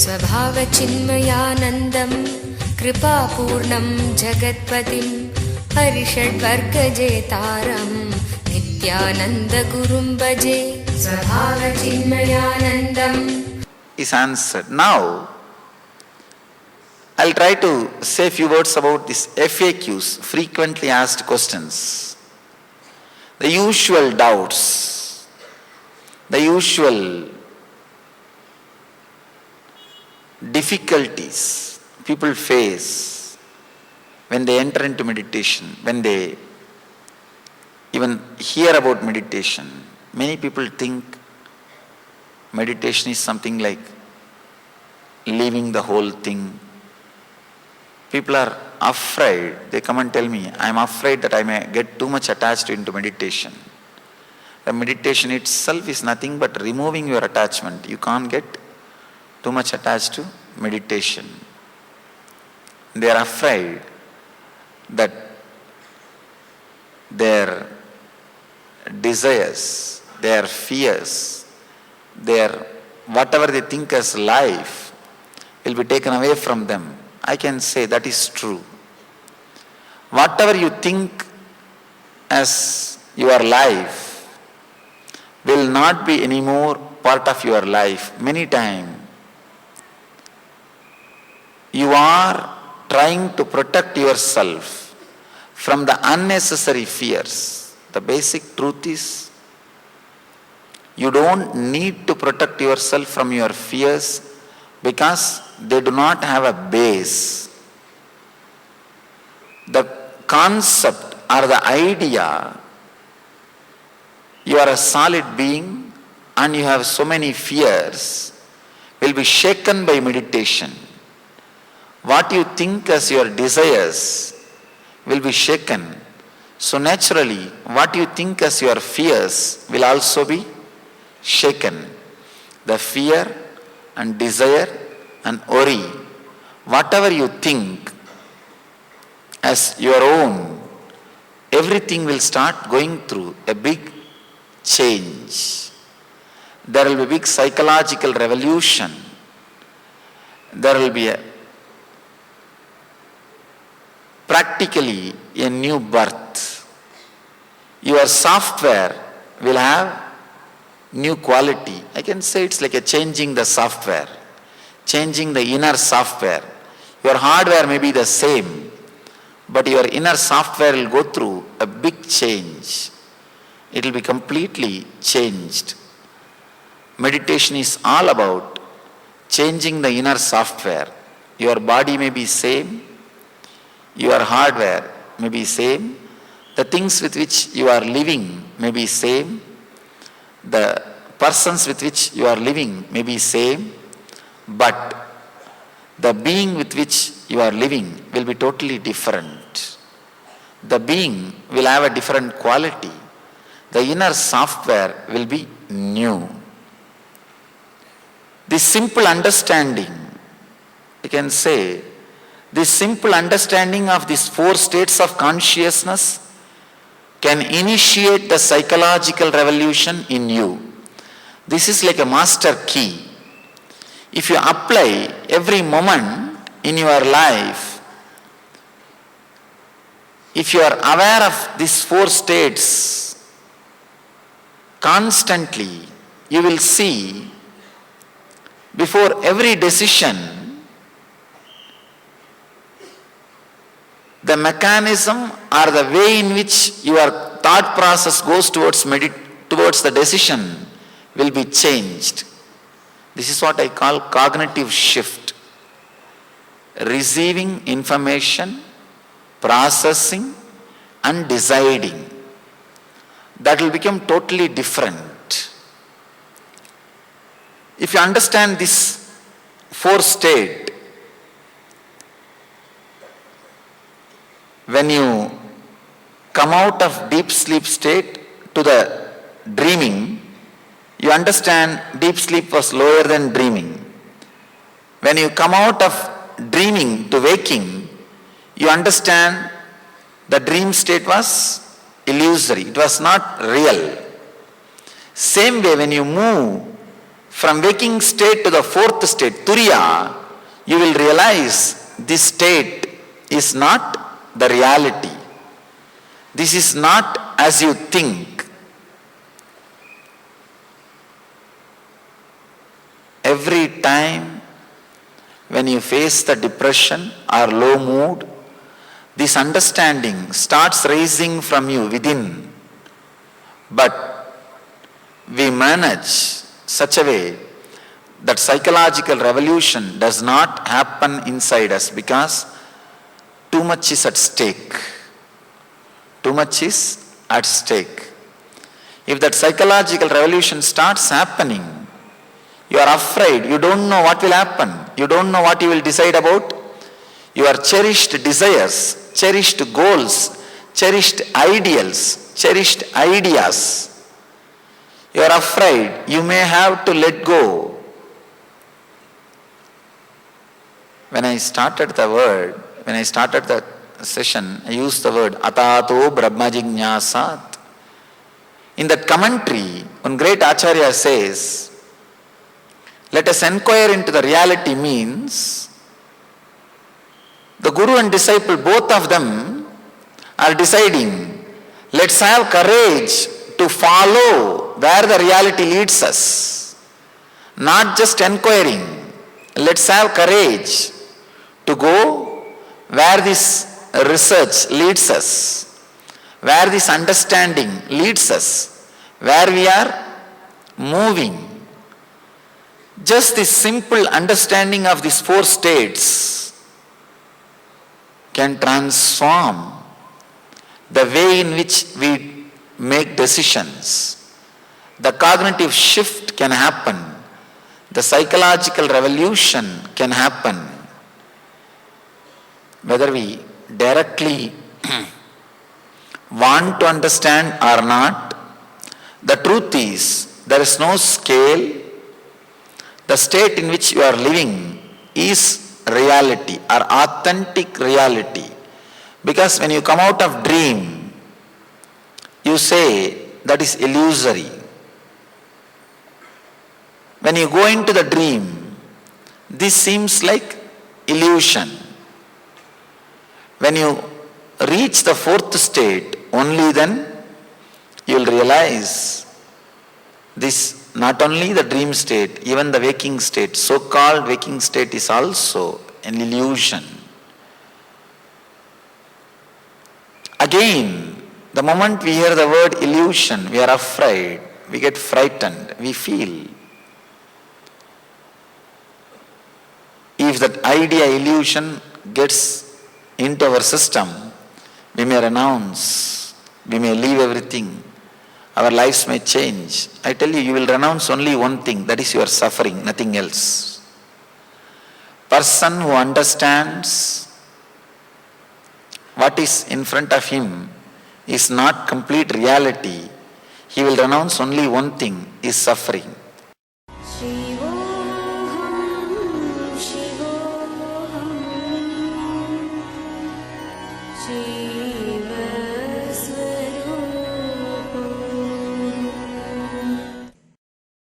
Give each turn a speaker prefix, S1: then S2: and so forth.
S1: स्वभावचिन्मयानन्दं कृपापूर्णं जगत्पतिं हरिषड्वर्गजेतारं नित्यानन्दगुरुं भजे स्वभावचिन्मयानन्दम्
S2: is answered. Now, I'll try to say a few words about these FAQs, frequently asked questions. The usual doubts, the usual difficulties people face when they enter into meditation, when they even hear about meditation. Many people think meditation is something like leaving the whole thing. People are afraid. They come and tell me, I am afraid that I may get too much attached into meditation. The meditation itself is nothing but removing your attachment. You can't get too much attached to meditation. They are afraid that their desires, their fears, their whatever they think as life will be taken away from them. I can say that is true. Whatever you think as your life will not be anymore part of your life. Many times you are trying to protect yourself from the unnecessary fears. The basic truth is you don't need to protect yourself from your fears because they do not have a base. The concept or the idea, you are a solid being and you have so many fears, will be shaken by meditation. What you think as your desires will be shaken. So naturally, what you think as your fears will also be shaken. The fear and desire and worry, whatever you think as your own, everything will start going through a big change. There will be a big psychological revolution. There will be practically a new birth. Your software will have new quality. I can say it's like a changing the software, changing the inner software. Your hardware may be the same, but your inner software will go through a big change. It will be completely changed. Meditation is all about changing the inner software. Your body may be same, your hardware may be same, the things with which you are living may be same, the persons with which you are living may be same, but the being with which you are living will be totally different. The being will have a different quality. The inner software will be new. This simple understanding, you can say, this simple understanding of these 4 states of consciousness can initiate the psychological revolution in you. This is like a master key. If you apply every moment in your life, if you are aware of these 4 states constantly, you will see before every decision the mechanism or the way in which your thought process goes towards the decision will be changed. This is what I call cognitive shift. Receiving information, processing and deciding. That will become totally different. If you understand this 4 state, when you come out of deep sleep state to the dreaming, you understand deep sleep was lower than dreaming. When you come out of dreaming to waking, you understand the dream state was illusory. It was not real. Same way, when you move From waking state to the fourth state, Turiya, you will realize this state is not the reality. This is not as you think. Every time when you face the depression or low mood, this understanding starts rising from you within. But we manage such a way that psychological revolution does not happen inside us because too much is at stake. Too much is at stake. If that psychological revolution starts happening, you are afraid, you don't know what will happen, you don't know what you will decide about. Your cherished desires, cherished goals, cherished ideals, cherished ideas, you are afraid you may have to let go. When I started the session, I used the word atato brahmajignyasat. In that commentary, one great Acharya says, let us inquire into the reality means the Guru and disciple, both of them are deciding, let's have courage to follow where the reality leads us. Not just inquiring, let's have courage to go where this research leads us, where this understanding leads us, where we are moving. Just this simple understanding of these four states can transform the way in which we make decisions. The cognitive shift can happen. The psychological revolution can happen. Whether we directly want to understand or not, the truth is there is no scale. The state in which you are living is reality or authentic reality. Because when you come out of dream, you say that is illusory. When you go into the dream, this seems like illusion. When you reach the fourth state, only then you will realize this. Not only the dream state, even the waking state, so-called waking state is also an illusion. Again, the moment we hear the word illusion, we are afraid, we get frightened, we feel. If that idea illusion gets into our system, we may renounce, we may leave everything. Our lives may change. I tell you, you will renounce only one thing, that is your suffering, nothing else. Person who understands what is in front of him is not complete reality, he will renounce only one thing, is suffering.